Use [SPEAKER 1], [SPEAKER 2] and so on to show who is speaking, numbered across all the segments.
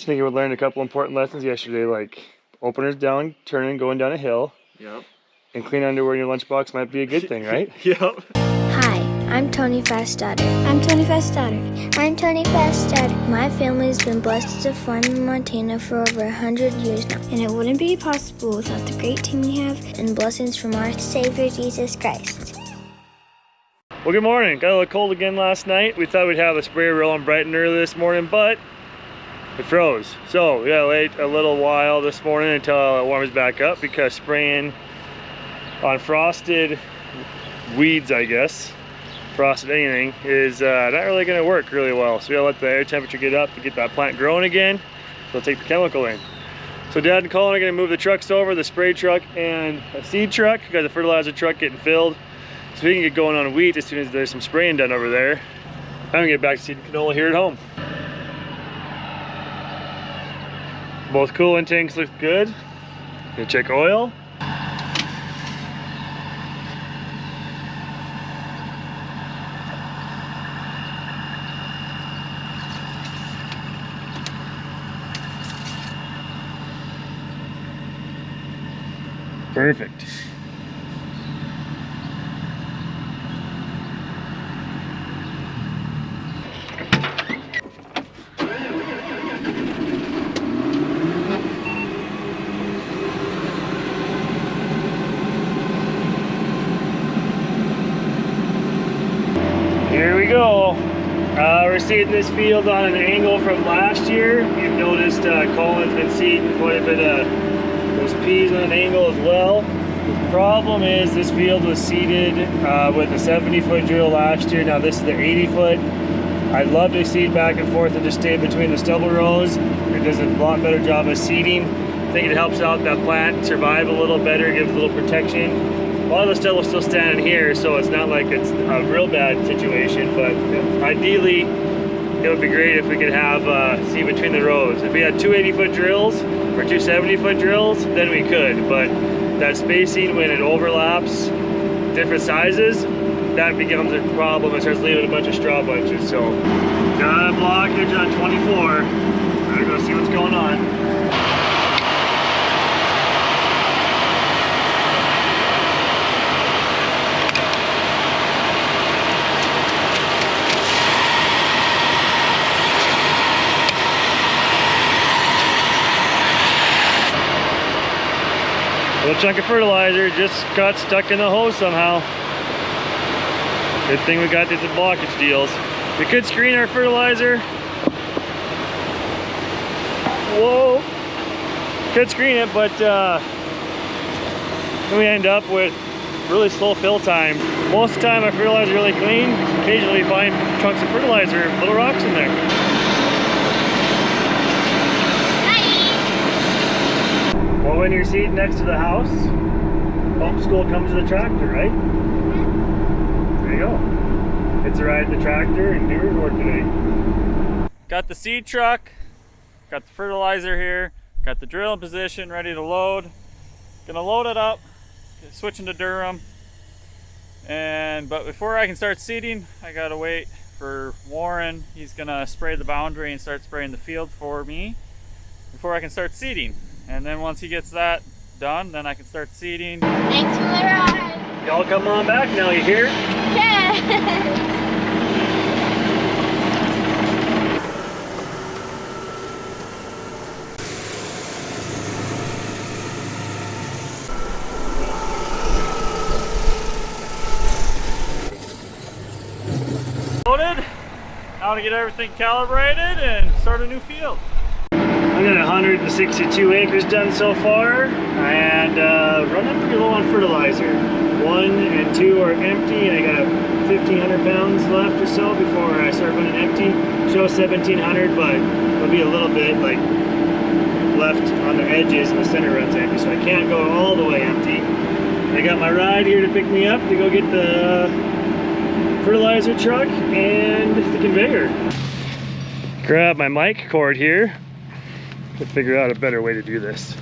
[SPEAKER 1] Just think we learned a couple important lessons yesterday, like openers down, turning, going down a hill.
[SPEAKER 2] Yep.
[SPEAKER 1] And clean underwear in your lunchbox might be a good thing, right?
[SPEAKER 2] Yep.
[SPEAKER 3] Hi, I'm Tony Fast's daughter. I'm Tony Fast's daughter. I'm Tony Fast's daughter. My family's been blessed to farm in Montana for over 100 years now, and it wouldn't be possible without the great team we have and blessings from our Savior Jesus Christ.
[SPEAKER 1] Well, good morning. Got a little cold again last night. We thought we'd have a sprayer rolling bright and early this morning, but it froze. So we gotta wait a little while this morning until it warms back up, because spraying on frosted weeds, I guess, frosted anything, is not really going to work really well. So we gotta let the air temperature get up to get that plant growing again. So we'll take the chemical in. So Dad and Colin are going to move the trucks over, the spray truck and a seed truck. We got the fertilizer truck getting filled, so we can get going on wheat as soon as there's some spraying done over there. I'm going to get back to seeding canola here at home. Both coolant tanks look good. Gonna check oil. Perfect. Here we go. We're seeding this field on an angle from last year. You've noticed Colin's been seeding quite a bit of those peas on an angle as well. The problem is this field was seeded with a 70-foot drill last year. Now this is the 80-foot. I'd love to seed back and forth and just stay between the stubble rows. It does a lot better job of seeding. I think it helps out that plant survive a little better, gives a little protection. A lot of the stubble still standing here, so it's not like it's a real bad situation, but ideally it would be great if we could have seed between the rows. If we had two 80-foot drills or two 70-foot drills, then we could, but that spacing, when it overlaps different sizes, that becomes a problem. It starts leaving a bunch of straw bunches. So got a blockage on 24. I'm gonna go see what's going on. A little chunk of fertilizer just got stuck in the hose somehow. Good thing we got these blockage deals. We could screen our fertilizer. Whoa! Could screen it, but then we end up with really slow fill time. Most of the time our fertilizer is really clean. Occasionally we find chunks of fertilizer, little rocks in there. Well, when you're seated next to the house, pump school comes with a tractor, right? There you go. It's a ride in the tractor and do your work today. Got the seed truck, got the fertilizer here, got the drill in position, ready to load. Gonna load it up, switching to Durham. But before I can start seeding, I gotta wait for Warren. He's gonna spray the boundary and start spraying the field for me before I can start seeding. And then once he gets that done, then I can start seeding.
[SPEAKER 3] Thanks for the ride.
[SPEAKER 1] Y'all come on back now, you hear?
[SPEAKER 3] Yeah.
[SPEAKER 1] Loaded. Now to get everything calibrated and start a new field. I got 162 acres done so far, and running pretty low on fertilizer. 1 and 2 are empty, and I got 1,500 pounds left or so before I start running empty. Show 1,700, but there'll be a little bit like left on the edges, and the center runs empty, so I can't go all the way empty. I got my ride here to pick me up to go get the fertilizer truck and the conveyor. Grab my mic cord here to figure out a better way to do this.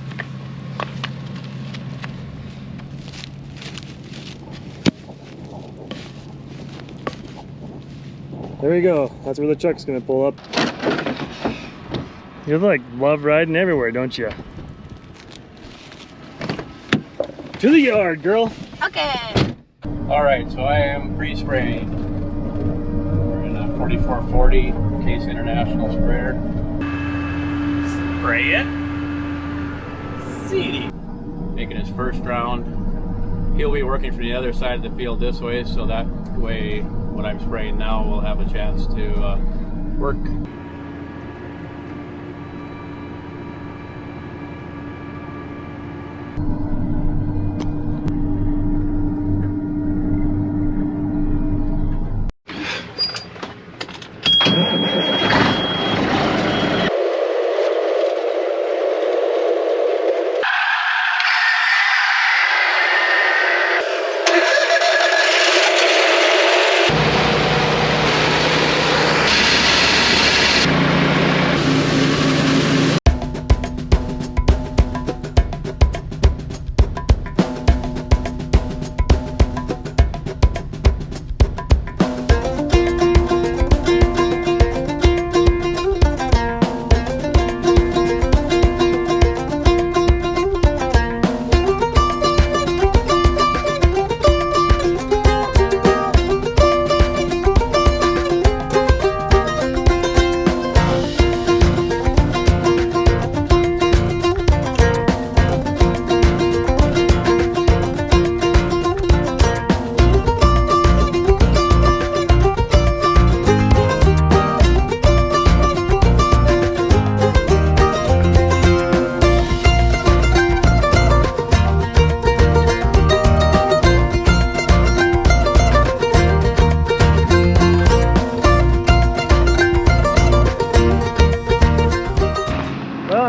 [SPEAKER 1] There we go. That's where the truck's gonna pull up. You like love riding everywhere, don't you? To the yard, girl.
[SPEAKER 2] Okay.
[SPEAKER 4] All right, so I am pre-spraying. We're in a 4440 Case International sprayer. Spray it. CD. Making his first round. He'll be working from the other side of the field this way, so that way what I'm spraying now will have a chance to work.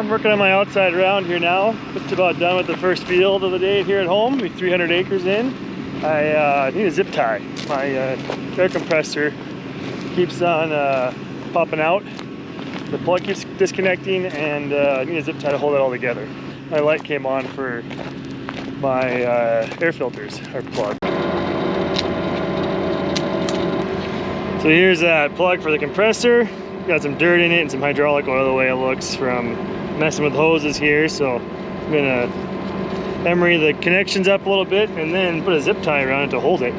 [SPEAKER 1] Working on my outside round here now. Just about done with the first field of the day here at home. We're 300 acres in. I need a zip tie. My air compressor keeps on popping out. The plug keeps disconnecting, and I need a zip tie to hold it all together. My light came on for my air filters, or plug. So here's that plug for the compressor. Got some dirt in it and some hydraulic oil the way it looks from messing with hoses here, so I'm gonna emery the connections up a little bit and then put a zip tie around it to hold it.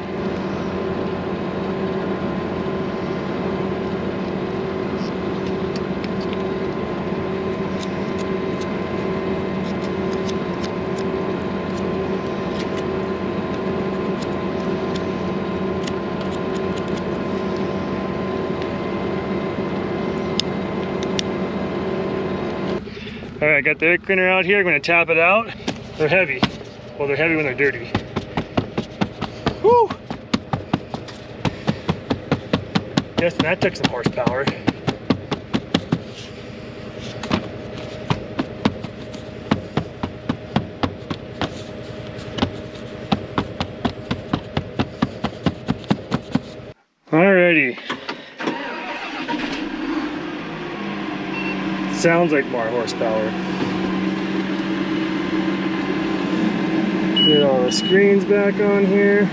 [SPEAKER 1] All right, got the air cleaner out here. I'm gonna tap it out. They're heavy. Well, they're heavy when they're dirty. Woo! Guess that took some horsepower. Alrighty. Sounds like more horsepower. Get all the screens back on here.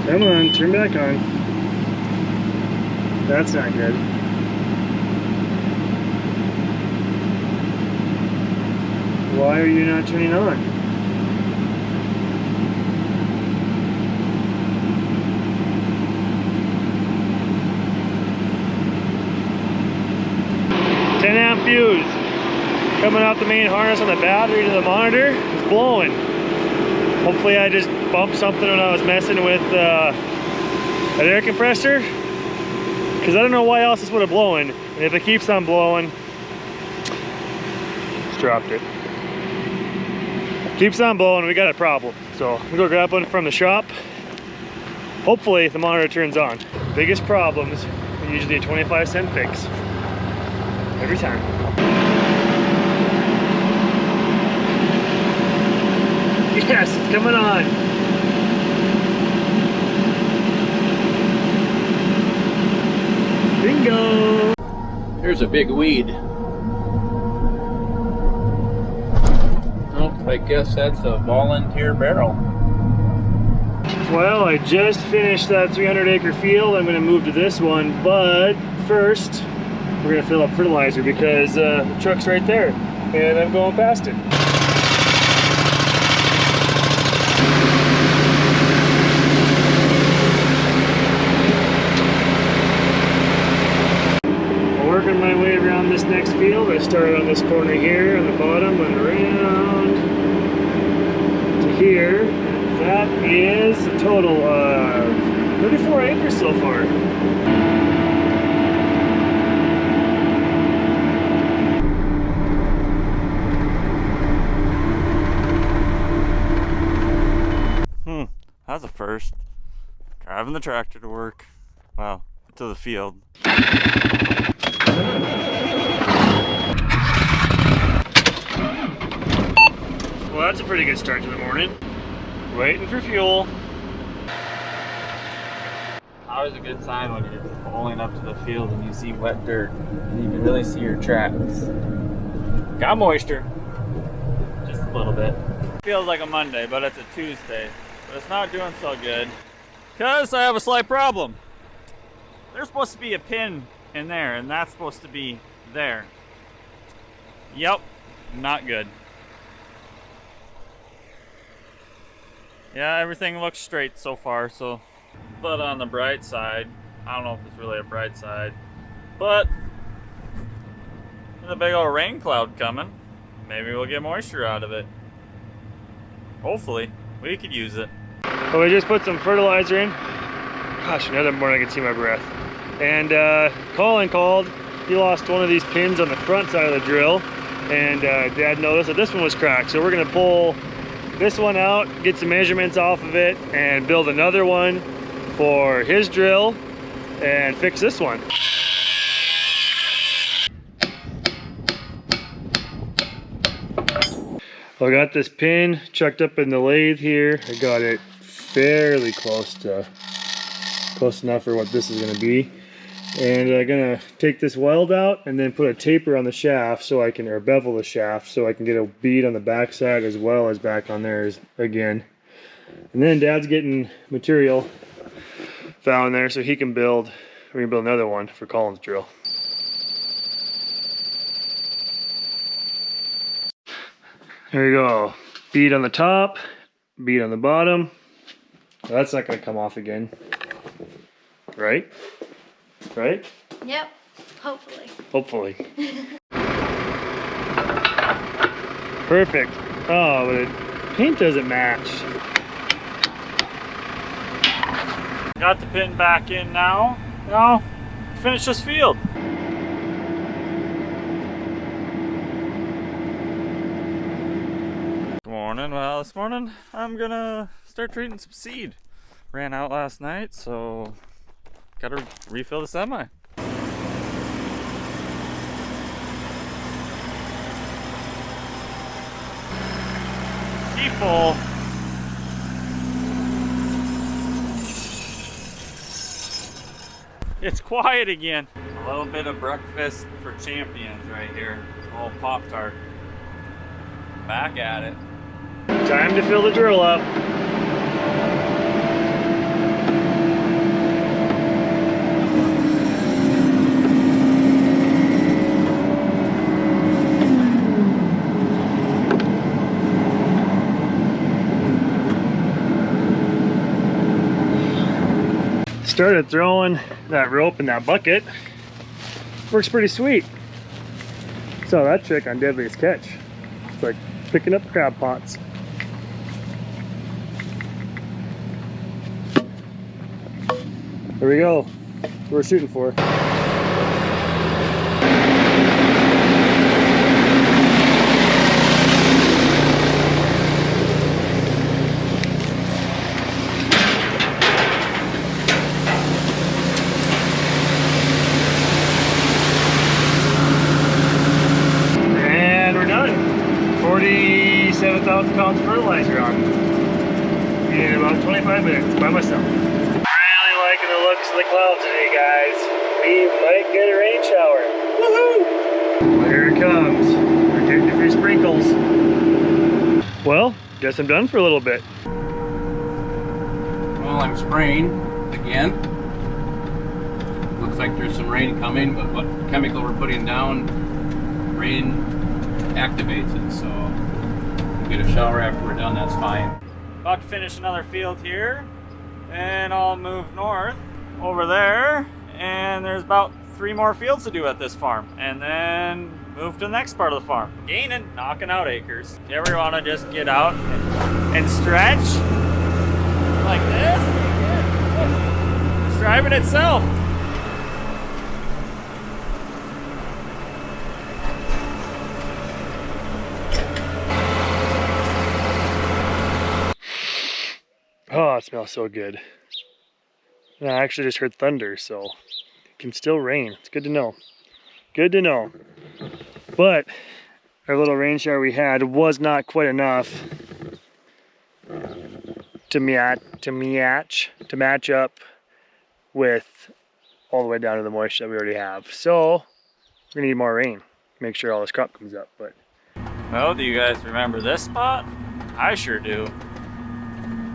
[SPEAKER 1] Come on, turn back on. That's not good. Why are you not turning on? Amp fuse coming off the main harness on the battery to the monitor is blowing. Hopefully I just bumped something when I was messing with that air compressor, because I don't know why else this would have blown. And if it keeps on blowing, just dropped it. Keeps on blowing, we got a problem. So I'm gonna go grab one from the shop. Hopefully the monitor turns on. Biggest problems are usually a 25-cent fix. Every time. Yes, it's coming on. Bingo!
[SPEAKER 4] Here's a big weed. I guess that's a volunteer barrel.
[SPEAKER 1] Well, I just finished that 300-acre field. I'm going to move to this one, but first we're going to fill up fertilizer because the truck's right there and I'm going past it. Working my way around this next field. I started on this corner here on the bottom, went around to here. That is a total of 34 acres so far.
[SPEAKER 2] That's a first. Driving the tractor to work. Well, to the field.
[SPEAKER 1] Well, that's a pretty good start to the morning. Waiting for fuel.
[SPEAKER 2] Always a good sign when you're pulling up to the field and you see wet dirt and you can really see your tracks. Got moisture. Just a little bit. Feels like a Monday, but it's a Tuesday. But it's not doing so good because I have a slight problem. There's supposed to be a pin in there and that's supposed to be there. Yep, not good. Yeah, everything looks straight so far, so. But on the bright side, I don't know if it's really a bright side, but with a big old rain cloud coming, maybe we'll get moisture out of it. Hopefully, we could use it.
[SPEAKER 1] Well, we just put some fertilizer in. Gosh, another morning I can see my breath. And Colin called. He lost one of these pins on the front side of the drill, and Dad noticed that this one was cracked. So we're gonna pull this one out, get some measurements off of it, and build another one for his drill and fix this one. I got this pin chucked up in the lathe here. I got it fairly close enough for what this is going to be. And I'm gonna take this weld out and then put a taper on the shaft so I can, or bevel the shaft so I can get a bead on the back side as well as back on there again. And then Dad's getting material found there so he can build, we're gonna build another one for Colin's drill. There you go. Bead on the top, bead on the bottom. Well, that's not gonna come off again, right? Right?
[SPEAKER 3] Yep, hopefully.
[SPEAKER 1] Hopefully. Perfect. Oh, but the paint doesn't match.
[SPEAKER 2] Got the pin back in now. Now, finish this field. Good morning. Well, this morning I'm gonna start treating some seed. Ran out last night, so gotta refill the semi. Sea full. It's quiet again. A little bit of breakfast for champions right here. A little Pop-Tart. Back at it.
[SPEAKER 1] Time to fill the drill up. Started throwing that rope in that bucket. Works pretty sweet. Saw that trick on Deadliest Catch. It's like picking up crab pots. There we go. That's what we're shooting for. And we're done. 47,000 pounds of fertilizer on in about 25 minutes by myself. Liking the looks of the clouds today, guys. We might get a rain shower. Woohoo! Well, here it comes. We're getting a few sprinkles. guess I'm done for a little bit.
[SPEAKER 4] Well, I'm spraying again. Looks like there's some rain coming, but what chemical we're putting down, rain activates it, so we'll get a shower after we're done, that's fine.
[SPEAKER 2] About to finish another field here, and I'll move north over there, and there's about 3 more fields to do at this farm, and then move to the next part of the farm. Gaining, knocking out acres. If you ever want to just get out and stretch like this, it's driving itself.
[SPEAKER 1] Oh, it smells so good. And I actually just heard thunder, so it can still rain. It's good to know. Good to know. But our little rain shower we had was not quite enough to match up with all the way down to the moisture that we already have. So we're gonna need more rain. Make sure all this crop comes up. But
[SPEAKER 2] well, do you guys remember this spot? I sure do.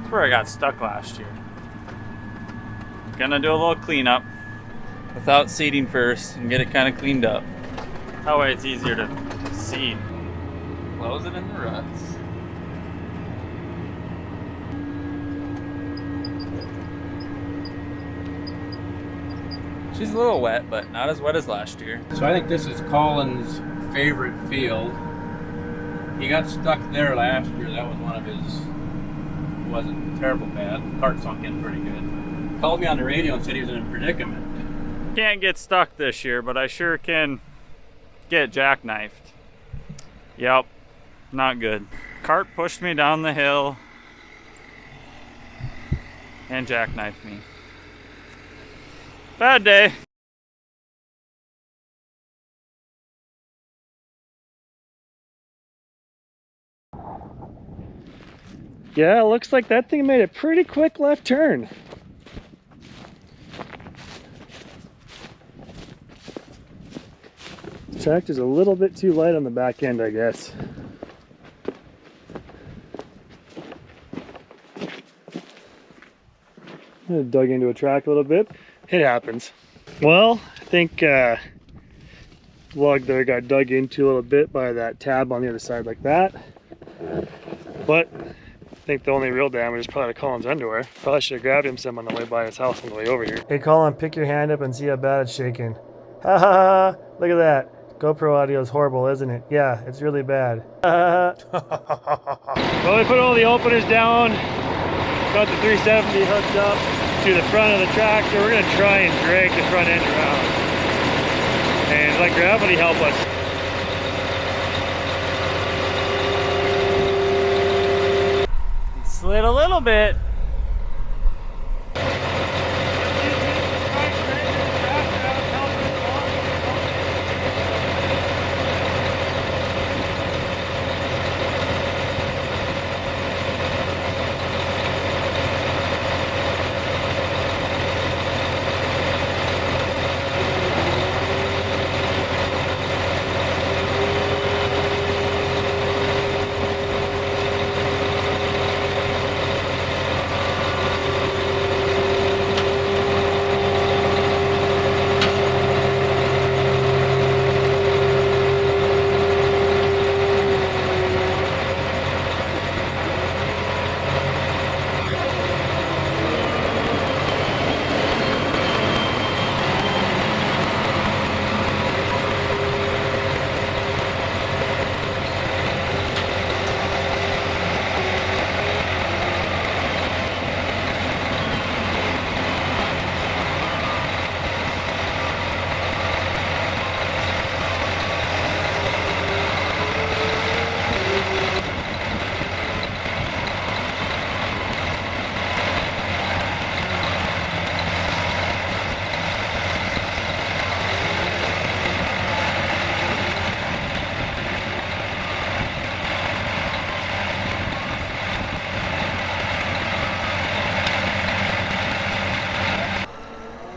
[SPEAKER 2] It's where I got stuck last year. Gonna do a little cleanup without seeding first and get it kind of cleaned up. That way it's easier to seed. Close it in the ruts. She's a little wet, but not as wet as last year.
[SPEAKER 4] So I think this is Colin's favorite field. He got stuck there last year. That was one of his, it wasn't terrible bad. The cart sunk in pretty good. Called me on the radio and said he was in a predicament.
[SPEAKER 2] Can't get stuck this year, but I sure can get jackknifed. Yep, not good. Cart pushed me down the hill and jackknifed me. Bad day.
[SPEAKER 1] yeah, it looks like that thing made a pretty quick left turn. Tractor's a little bit too light on the back end, I guess. I dug into a track a little bit. It happens. Well, I think log there got dug into a little bit by that tab on the other side like that. But I think the only real damage is probably to Colin's underwear. Probably should have grabbed him some on the way by his house on the way over here. Hey Colin, pick your hand up and see how bad it's shaking. Ha ha ha! Look at that. GoPro audio is horrible, isn't it? Yeah, it's really bad. Well, we put all the openers down. Got the 370 hooked up to the front of the tractor. We're gonna try and drag the front end around and let gravity help us.
[SPEAKER 2] It slid a little bit.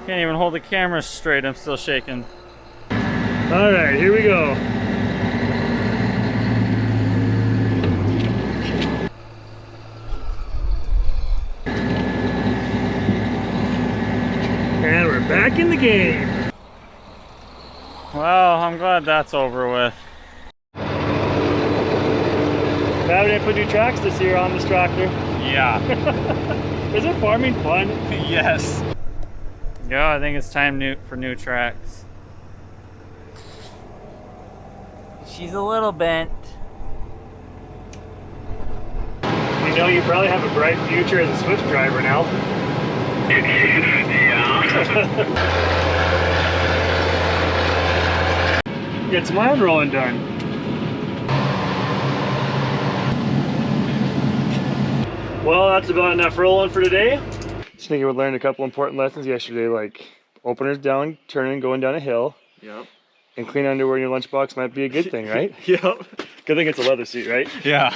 [SPEAKER 2] Can't even hold the camera straight, I'm still shaking.
[SPEAKER 1] All right, here we go. back in the game.
[SPEAKER 2] Well, I'm glad that's over with.
[SPEAKER 1] Now we didn't put new tracks this year on this tractor.
[SPEAKER 2] Yeah.
[SPEAKER 1] Isn't farming fun?
[SPEAKER 2] Yes. Yeah, I think it's time for new tracks. She's a little bent.
[SPEAKER 1] You know, you probably have a bright future as a Swift driver now. Yeah. Get some iron rolling done. Well, that's about enough rolling for today. Just think we learned a couple important lessons yesterday, like openers down, turning, going down a hill. Yep. And clean underwear in your lunchbox might be a good thing, right? Yep. Good thing it's a leather seat, right?
[SPEAKER 2] Yeah.